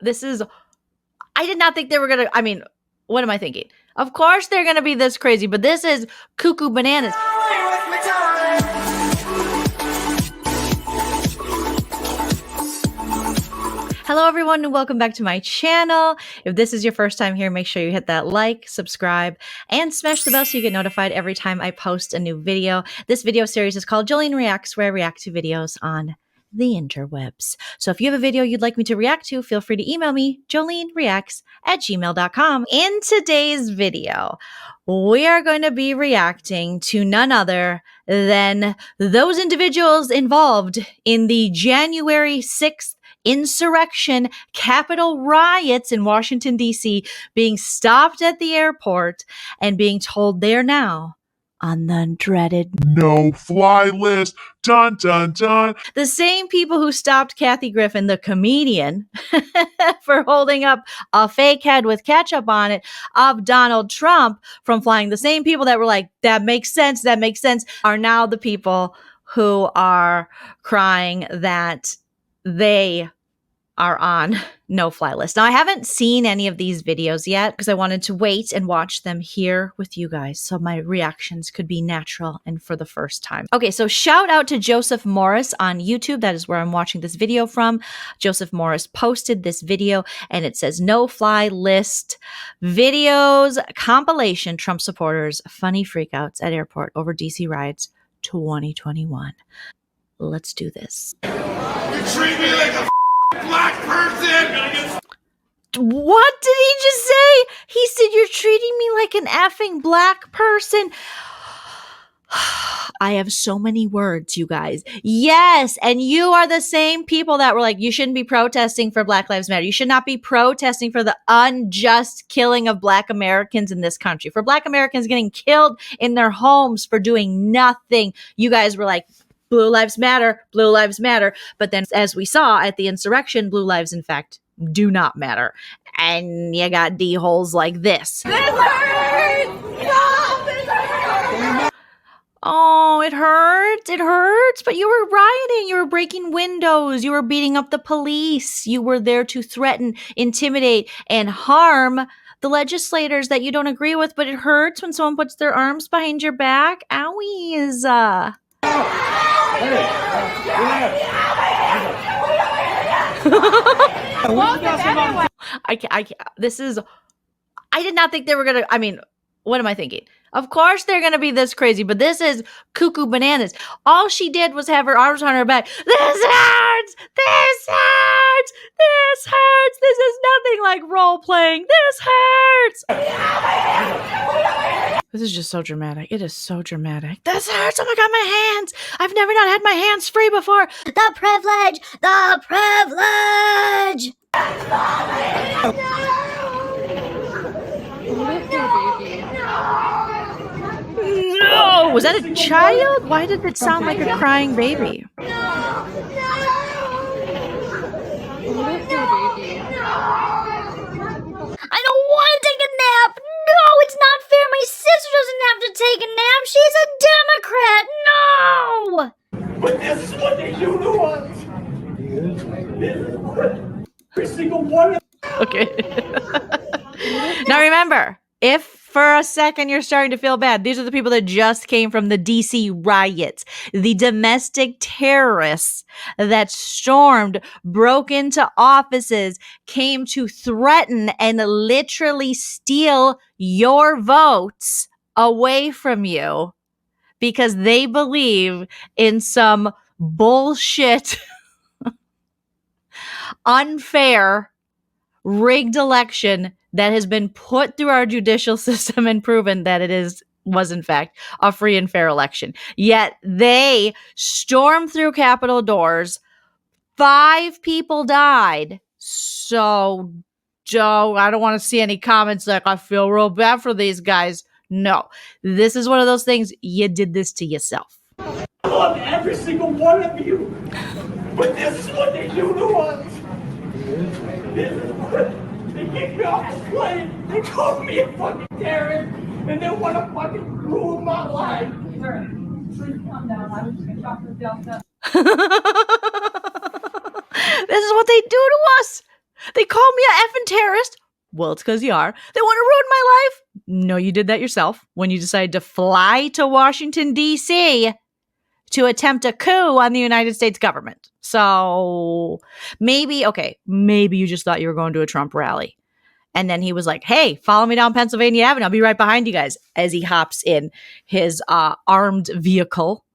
This is, I did not think they were going to, I mean, what am I thinking? Of course they're going to be this crazy, but this is cuckoo bananas. Hello everyone and welcome back to my channel. If this is your first time here, make sure you hit that like, subscribe, and smash the bell so you get notified every time I post a new video. This video series is called Joleen Reacts, where I react to videos on the interwebs. So if you have a video you'd like me to react to, feel free to email me, joleenreacts@gmail.com. In today's video, we are going to be reacting to none other than those individuals involved in the January 6th insurrection, Capitol riots in Washington, D.C., being stopped at the airport and being told they're now on the dreaded no-fly list. Dun, dun, dun. The same people who stopped Kathy Griffin, the comedian, for holding up a fake head with ketchup on it of Donald Trump from flying, the same people that were like, that makes sense, are now the people who are crying that they are on no-fly list. Now, I haven't seen any of these videos yet because I wanted to wait and watch them here with you guys so my reactions could be natural and for the first time. Okay, so shout out to Joseph Morris on YouTube. That is where I'm watching this video from. Joseph Morris posted this video and it says no-fly list videos compilation Trump supporters funny freakouts at airport over DC riots 2021. Let's do this. You treat me like a black person! What did he just say? He said, you're treating me like an effing black person. I have so many words, you guys. Yes, and you are the same people that were like, you shouldn't be protesting for Black Lives Matter. You should not be protesting for the unjust killing of Black Americans in this country. For Black Americans getting killed in their homes for doing nothing. You guys were like, Blue lives matter, blue lives matter. But then as we saw at the insurrection, blue lives, in fact, do not matter. And you got D-holes like this. This hurts! Stop! This hurts! Oh, it hurts. It hurts. But you were rioting. You were breaking windows. You were beating up the police. You were there to threaten, intimidate, and harm the legislators that you don't agree with. But it hurts when someone puts their arms behind your back. Owies. This is, I did not think they were going to, I mean, what am I thinking? Of course they're going to be this crazy, but this is cuckoo bananas. All she did was have her arms on her back. This hurts! This hurts! This hurts! This is nothing like role-playing. This hurts! This is just so dramatic. It is so dramatic. This hurts! Oh my God, my hands! I've never not had my hands free before. The privilege! The privilege! No! Was that a child? Why did it sound like a crying baby? I don't want to take a nap. No, it's not fair. My sister doesn't have to take a nap. She's a Democrat. No! But this is what they do to us. Every single one of Okay. Now remember, if for a second you're starting to feel bad, these are the people that just came from the DC riots, the domestic terrorists that stormed, broke into offices, came to threaten and literally steal your votes away from you because they believe in some bullshit, unfair, rigged election that has been put through our judicial system and proven that it was in fact a free and fair election. Yet they stormed through Capitol doors. 5 people died. So, Joe, I don't want to see any comments like, I feel real bad for these guys. No, this is one of those things, you did this to yourself. I love every single one of you. But this is what they do to us. They kick me off the plane. They call me a fucking terrorist. And they want to fucking ruin my life. Please calm down. I was just going to talk to Delta. This is what they do to us. They call me a effing terrorist. Well, it's because you are. They want to ruin my life. No, you did that yourself when you decided to fly to Washington, D.C. to attempt a coup on the United States government. So maybe you just thought you were going to a Trump rally. And then he was like, hey, follow me down Pennsylvania Avenue. I'll be right behind you guys, as he hops in his armed vehicle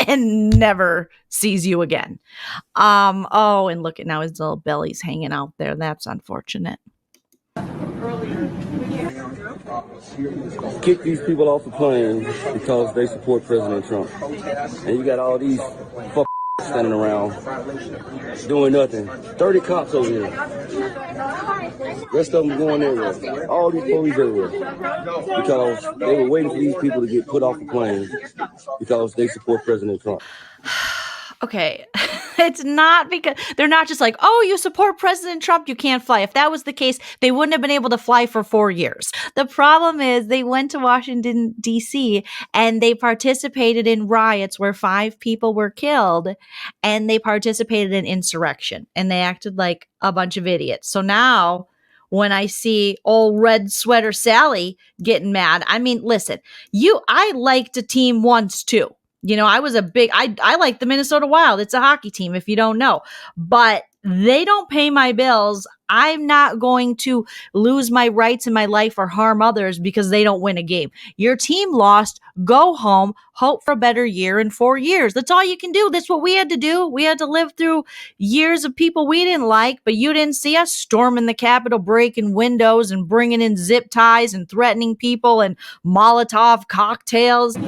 and never sees you again. And look at now his little belly's hanging out there. That's unfortunate. Kick these people off the plane because they support President Trump. And you got all these standing around doing nothing. 30 cops over here. Rest of them going everywhere. All these police everywhere. Because they were waiting for these people to get put off the plane because they support President Trump. Okay, it's not because they're not just like, oh, you support President Trump, you can't fly. If that was the case, they wouldn't have been able to fly for 4 years. The problem is they went to Washington, D.C., and they participated in riots where 5 people were killed, and they participated in insurrection, and they acted like a bunch of idiots. So now when I see old red sweater Sally getting mad, I mean, listen, I liked a team once too. You know, I was I like the Minnesota Wild. It's a hockey team, if you don't know. But they don't pay my bills. I'm not going to lose my rights in my life or harm others because they don't win a game. Your team lost. Go home. Hope for a better year in 4 years. That's all you can do. That's what we had to do. We had to live through years of people we didn't like, but you didn't see us storming the Capitol, breaking windows and bringing in zip ties and threatening people and Molotov cocktails.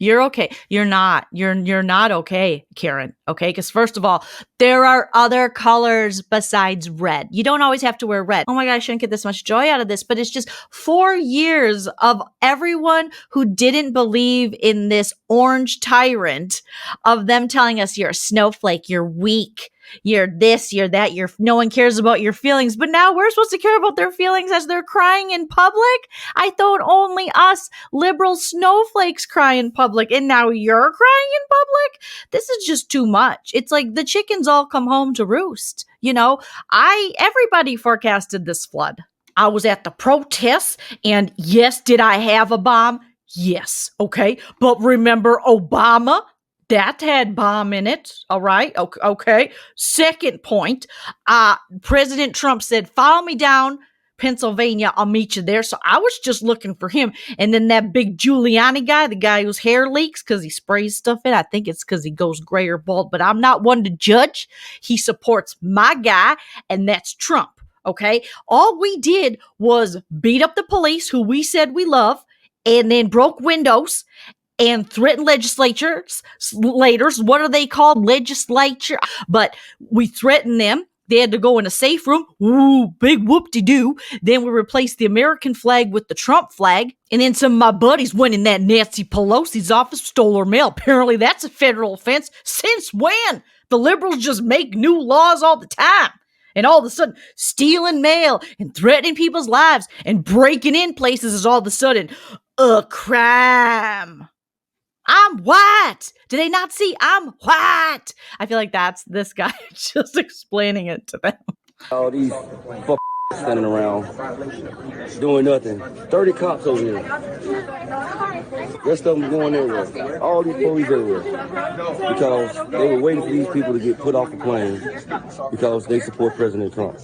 You're okay. You're not. You're not okay, Karen. Okay? Because first of all, there are other colors besides red. You don't always have to wear red. Oh my God, I shouldn't get this much joy out of this, but it's just 4 years of everyone who didn't believe in this orange tyrant of them telling us you're a snowflake, you're weak, you're this, you're that, no one cares about your feelings. But now we're supposed to care about their feelings as they're crying in public? I thought only us liberal snowflakes cry in public, and now you're crying in public? This is just too much. It's like the chickens all come home to roost. You know, everybody forecasted this flood. I was at the protests, and yes, did I have a bomb? Yes. Okay. But remember Obama? That had bomb in it. All right. Okay. Second point, President Trump said, follow me down Pennsylvania. I'll meet you there. So I was just looking for him. And then that big Giuliani guy, the guy whose hair leaks because he sprays stuff in. I think it's because he goes gray or bald, but I'm not one to judge. He supports my guy, and that's Trump. Okay. All we did was beat up the police who we said we love, and then broke windows and threatened legislators. What are they called? Legislature. But we threatened them. They had to go in a safe room. Ooh, big whoop-de-doo. Then we replaced the American flag with the Trump flag. And then some of my buddies went in that Nancy Pelosi's office, stole her mail. Apparently that's a federal offense. Since when? The liberals just make new laws all the time. And all of a sudden, stealing mail and threatening people's lives and breaking in places is all of a sudden a crime. I'm white. Do they not see I'm white? I feel like that's this guy just explaining it to them. All these standing around doing nothing. 30 cops over here. Rest of them going everywhere. All these police everywhere. Because they were waiting for these people to get put off the plane because they support President Trump.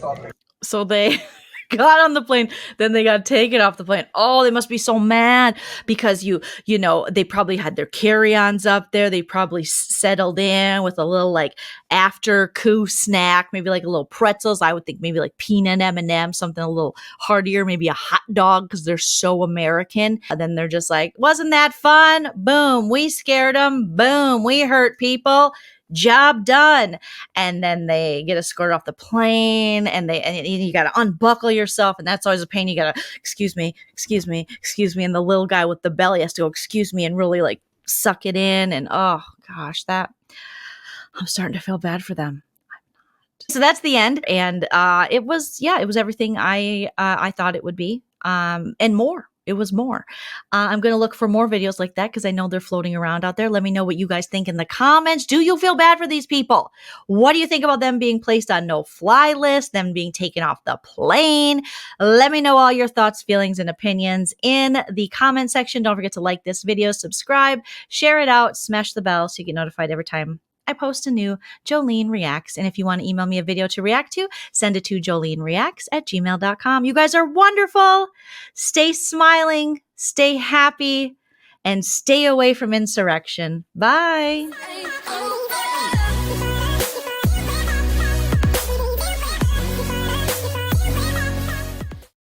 So they got on the plane, then they got taken off the plane. Oh, they must be so mad because you know, they probably had their carry-ons up there. They probably settled in with a little like after coup snack, maybe like a little pretzels. I would think maybe like peanut M&M, something a little heartier, maybe a hot dog because they're so American. And then they're just like, wasn't that fun? Boom, we scared them. Boom, we hurt people. Job done. And then they get escorted off the plane, and you got to unbuckle yourself, and that's always a pain. You got to excuse me, and the little guy with the belly has to go excuse me and really like suck it in. And oh gosh, that I'm starting to feel bad for them. So that's the end, and it was everything I thought it would be, and more. it was more. I'm going to look for more videos like that because I know they're floating around out there. Let me know what you guys think in the comments. Do you feel bad for these people? What do you think about them being placed on no-fly list, them being taken off the plane? Let me know all your thoughts, feelings, and opinions in the comment section. Don't forget to like this video, subscribe, share it out, smash the bell so you get notified every time I post a new Joleen Reacts. And if you want to email me a video to react to, send it to jolenereacts@gmail.com. You guys are wonderful. Stay smiling, stay happy, and stay away from insurrection. Bye.